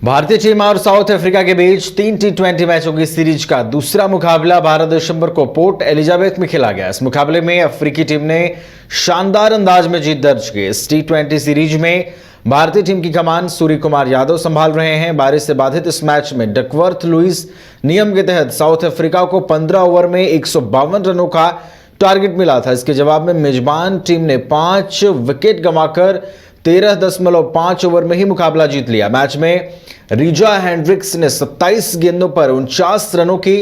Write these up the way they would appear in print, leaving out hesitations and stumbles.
भारतीय टीम और south Africa के बीच 3 T20 मैचों की सीरीज का दूसरा मुकाबला 12 दिसंबर को पोर्ट एलिजाबेथ में खेला गया। इस मुकाबले में अफ्रीकी टीम ने शानदार अंदाज में जीत दर्ज की। इस T20 सीरीज में भारतीय टीम की कमान सूर्य कुमार यादव संभाल रहे हैं। बारिश से बाधित इस मैच में डकवर्थ लुइस नियम के तहत साउथ अफ्रीका को 15 ओवर में 152 रनों का टारगेट मिला था। इसके जवाब में मेजबान टीम ने 5 विकेट गंवाकर 13.5 ओवर में ही मुकाबला जीत लिया। मैच में रीजा हेंड्रिक्स ने 27 गेंदों पर 49 रनों की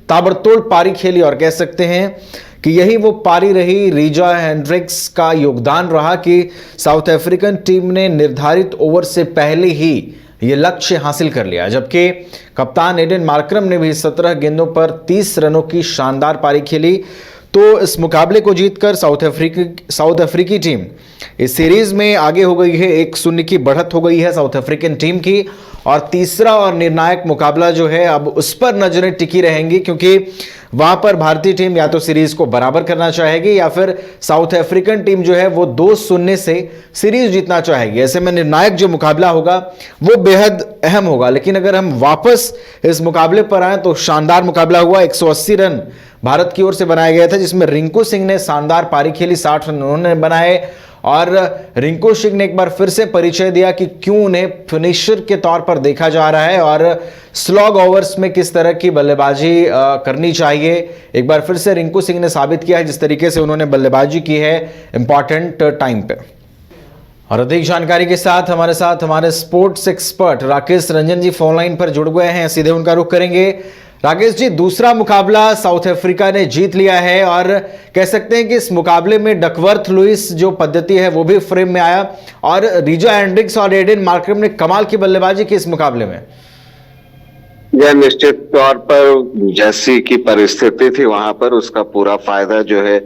ताबड़तोड़ पारी खेली और कह सकते हैं कि यही वो पारी रही। रीजा हेंड्रिक्स का योगदान रहा कि साउथ अफ्रीकन टीम ने निर्धारित ओवर से पहले ही ये लक्ष्य हासिल कर लिया, जबकि कप्तान एडन मार्करम ने भी 17 गेंदों पर 30 रनों की शानदार पारी खेली। तो इस मुकाबले को जीतकर साउथ अफ्रीकी टीम इस सीरीज में आगे हो गई है। 1-0 की बढ़त हो गई है साउथ अफ्रीकन टीम की, और तीसरा और निर्णायक मुकाबला जो है अब उस पर नजरें टिकी रहेंगी, क्योंकि वहां पर भारतीय टीम या तो सीरीज को बराबर करना चाहेगी या फिर साउथ अफ्रीकन टीम जो है वो 2-0 से सीरीज जीतना चाहेगी। ऐसे में निर्णायक जो मुकाबला होगा वो बेहद अहम होगा। लेकिन अगर हम वापस इस मुकाबले पर आए तो शानदार मुकाबला हुआ। 180 रन भारत की ओर से बनाया गया था, जिसमें रिंकू सिंह ने शानदार पारी खेली, 60 रन उन्होंने बनाए। और रिंकू सिंह ने एक बार फिर से परिचय दिया कि क्यों उन्हें फिनिशर के तौर पर देखा जा रहा है और स्लॉग ओवर्स में किस तरह की बल्लेबाजी करनी चाहिए। एक बार फिर से रिंकू सिंह ने साबित किया है जिस तरीके से उन्होंने बल्लेबाजी की है इंपॉर्टेंट टाइम पे। और अधिक जानकारी के साथ हमारे स्पोर्ट्स एक्सपर्ट राकेश रंजन जी फोन लाइन पर जुड़ गए हैं। सीधे उनका रुख करेंगे। राकेश जी, दूसरा मुकाबला साउथ अफ्रीका ने जीत लिया है और कह सकते हैं कि इस मुकाबले में डकवर्थ लुइस जो पद्धति है वो भी फ्रेम में आया और रीजा हेंड्रिक्स और एडन मार्करम ने कमाल की बल्लेबाजी की इस मुकाबले में। यह निश्चित तौर पर जैसी की परिस्थिति थी वहां पर उसका पूरा फायदा जो है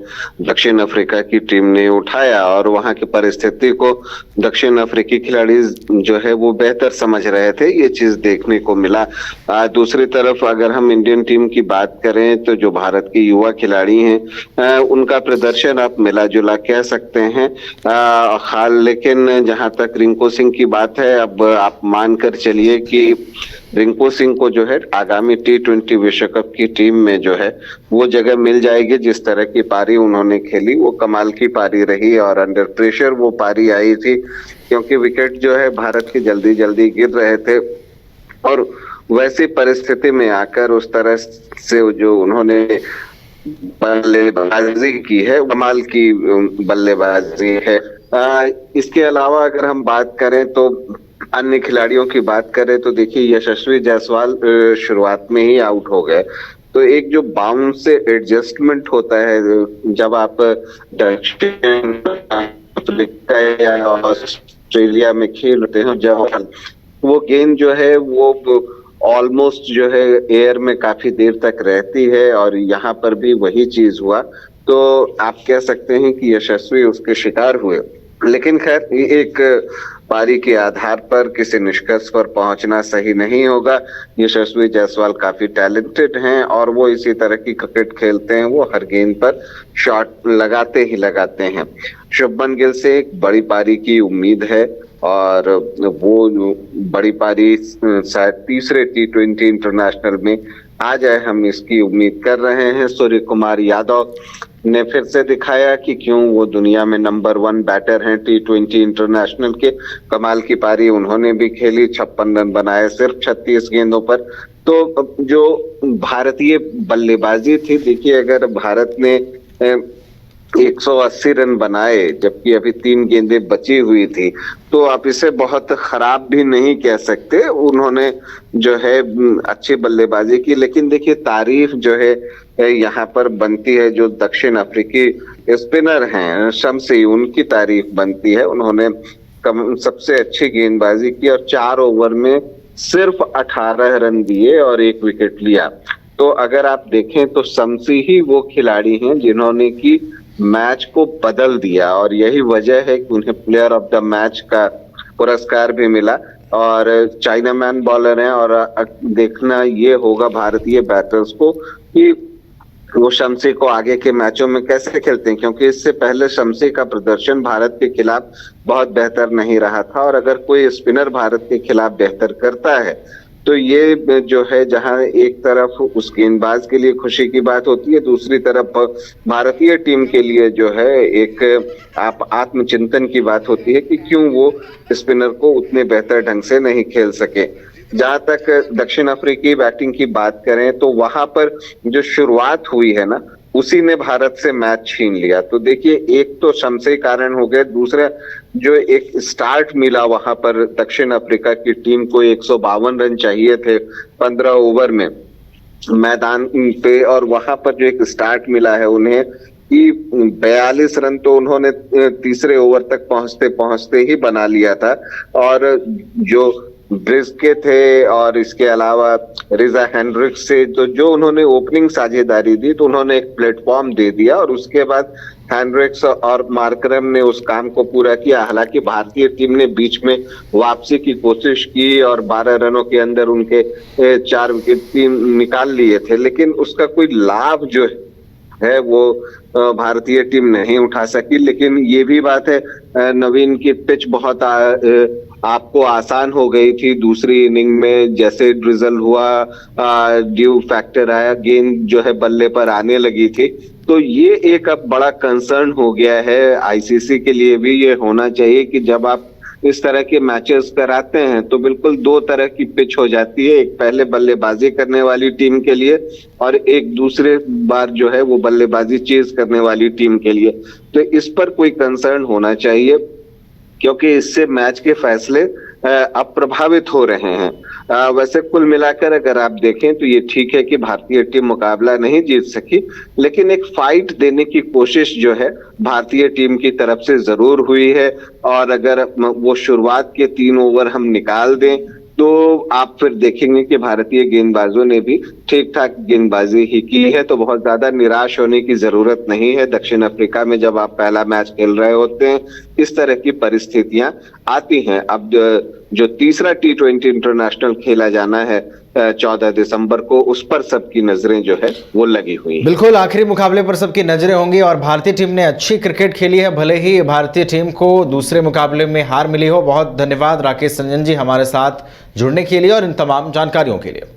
दक्षिण अफ्रीका की टीम ने उठाया, और वहां की परिस्थिति को दक्षिण अफ्रीकी खिलाड़ी जो है वो बेहतर समझ रहे थे। ये चीज देखने को मिला। दूसरी तरफ अगर हम इंडियन टीम की बात करें तो जो भारत के युवा खिलाड़ी हैं उनका प्रदर्शन आप मिला जुला कह सकते हैं। लेकिन जहां तक रिंकू सिंह की बात है, अब आप मानकर चलिए कि रिंकू सिंह को जो है आगामी T20 विश्व कप की टीम में जो है वो जगह मिल जाएगी। जिस तरह की पारी उन्होंने खेली वो कमाल की पारी रही, और अंडर प्रेशर वो पारी आई थी, क्योंकि विकेट जो है भारत के जल्दी जल्दी गिर रहे थे। और वैसी परिस्थिति में आकर उस तरह से जो उन्होंने बल्लेबाजी की है, कमाल की बल्लेबाजी है। इसके अलावा अगर हम बात करें तो अन्य खिलाड़ियों की बात करें तो देखिए यशस्वी जायसवाल शुरुआत में ही आउट हो गए। तो एक जो बाउंस से एडजस्टमेंट होता है जब आप दक्षिण अफ्रीका या ऑस्ट्रेलिया में खेलते हैं, जब वो गेंद जो है वो ऑलमोस्ट जो है एयर में काफी देर तक रहती है, और यहाँ पर भी वही चीज हुआ। तो आप कह सकते हैं कि यशस्वी उसके शिकार हुए। लेकिन खैर एक पारी के आधार पर किसी निष्कर्ष पर पहुंचना सही नहीं होगा। यशस्वी जायसवाल काफी टैलेंटेड हैं और वो इसी तरह की क्रिकेट खेलते हैं, वो हर गेंद पर शॉट लगाते ही लगाते हैं। शुभमन गिल से एक बड़ी पारी की उम्मीद है, और वो बड़ी पारी शायद तीसरे T20 इंटरनेशनल में आ जाए, हम इसकी उम्मीद कर रहे हैं। सूर्य कुमार यादव ने फिर से दिखाया कि क्यों वो दुनिया में नंबर 1 बैटर हैं T20 इंटरनेशनल के। कमाल की पारी उन्होंने भी खेली, 56 रन बनाए सिर्फ 36 गेंदों पर। तो जो भारतीय बल्लेबाजी थी, देखिए अगर भारत ने 180 रन बनाए जबकि अभी 3 गेंदें बची हुई थी, तो आप इसे बहुत खराब भी नहीं कह सकते। उन्होंने जो है अच्छी बल्लेबाजी की। लेकिन देखिए तारीफ जो है यहाँ पर बनती है जो दक्षिण अफ्रीकी स्पिनर हैं शमसी, उनकी तारीफ बनती है। उन्होंने सबसे अच्छी गेंदबाजी की और 4 ओवर में सिर्फ 18 रन दिए और 1 विकेट लिया। तो अगर आप देखें तो शमसी ही वो खिलाड़ी हैं जिन्होंने की मैच को बदल दिया, और यही वजह है कि उन्हें प्लेयर ऑफ द मैच का पुरस्कार भी मिला। और चाइना मैन बॉलर हैं, और देखना ये होगा भारतीय बैटर्स को कि वो शमसी को आगे के मैचों में कैसे खेलते हैं, क्योंकि इससे पहले शमसी का प्रदर्शन भारत के खिलाफ बहुत बेहतर नहीं रहा था। और अगर कोई स्पिनर भारत के खिलाफ बेहतर करता है तो ये जो है, जहां एक तरफ उस गेंदबाज के लिए खुशी की बात होती है, दूसरी तरफ भारतीय टीम के लिए जो है एक आत्मचिंतन की बात होती है कि क्यों वो स्पिनर को उतने बेहतर ढंग से नहीं खेल सके। जहां तक दक्षिण अफ्रीकी बैटिंग की बात करें तो वहां पर जो शुरुआत हुई है ना, उसी ने भारत से मैच छीन लिया। तो देखिए, एक तो शमसी कारण हो गए, दूसरा जो एक स्टार्ट मिला वहां पर दक्षिण अफ्रीका की टीम को 152 रन चाहिए थे 15 ओवर में मैदान पे, और वहां पर जो एक स्टार्ट मिला है उन्हें कि 42 रन तो उन्होंने तीसरे ओवर तक पहुंचते पहुंचते ही बना लिया था। और जो ब्रिस्के थे और इसके अलावा रिजा हेनरिक्स से तो जो उन्होंने ओपनिंग साझेदारी दी, तो उन्होंने एक प्लेटफॉर्म दे दिया और उसके बाद हेनरिक्स और मार्करम ने उस काम को पूरा किया। हालांकि भारतीय टीम ने बीच में वापसी की कोशिश की और 12 रनों के अंदर उनके 4 विकेट निकाल लिए थे, लेकिन उसका कोई लाभ जो है वो भारतीय टीम नहीं उठा सकी। लेकिन ये भी बात है, नवीन की पिच बहुत आपको आसान हो गई थी दूसरी इनिंग में, जैसे ड्रिजल हुआ, ड्यू फैक्टर आया, गेंद जो है बल्ले पर आने लगी थी। तो ये एक अब बड़ा कंसर्न हो गया है। आईसीसी के लिए भी ये होना चाहिए कि जब आप इस तरह के मैचेस कराते हैं तो बिल्कुल 2 तरह की पिच हो जाती है, एक पहले बल्लेबाजी करने वाली टीम के लिए और एक दूसरे बार जो है वो बल्लेबाजी चेज करने वाली टीम के लिए। तो इस पर कोई कंसर्न होना चाहिए, क्योंकि इससे मैच के फैसले अब प्रभावित हो रहे हैं। वैसे कुल मिलाकर अगर आप देखें तो ये ठीक है कि भारतीय टीम मुकाबला नहीं जीत सकी, लेकिन एक फाइट देने की कोशिश जो है भारतीय टीम की तरफ से जरूर हुई है। और अगर वो शुरुआत के 3 ओवर हम निकाल दें तो आप फिर देखेंगे कि भारतीय गेंदबाजों ने भी ठीक ठाक गेंदबाजी ही की है। तो बहुत ज्यादा निराश होने की जरूरत नहीं है। दक्षिण अफ्रीका में जब आप पहला मैच खेल रहे होते हैं इस तरह की परिस्थितियां आती हैं। अब जो तीसरा T20 इंटरनेशनल खेला जाना है 14 दिसंबर को, उस पर सबकी नजरें जो है वो लगी हुई हैं। बिल्कुल, आखिरी मुकाबले पर सबकी नजरें होंगी और भारतीय टीम ने अच्छी क्रिकेट खेली है, भले ही भारतीय टीम को दूसरे मुकाबले में हार मिली हो। बहुत धन्यवाद राकेश रंजन जी हमारे साथ जुड़ने के लिए और इन तमाम जानकारियों के लिए।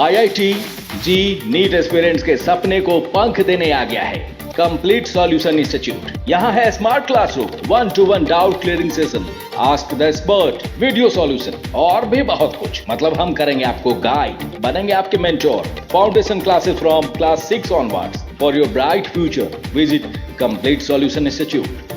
IIT जी नीट एस्पिरेंट्स के सपने को पंख देने आ गया है कंप्लीट सॉल्यूशन इंस्टीट्यूट। यहाँ है smart classroom, 1-to-1 doubt clearing session, ask the expert, video solution और भी बहुत कुछ। मतलब हम करेंगे आपको गाइड, बनेंगे आपके mentor. Foundation classes from class 6 onwards for your bright future. Visit complete solution institute.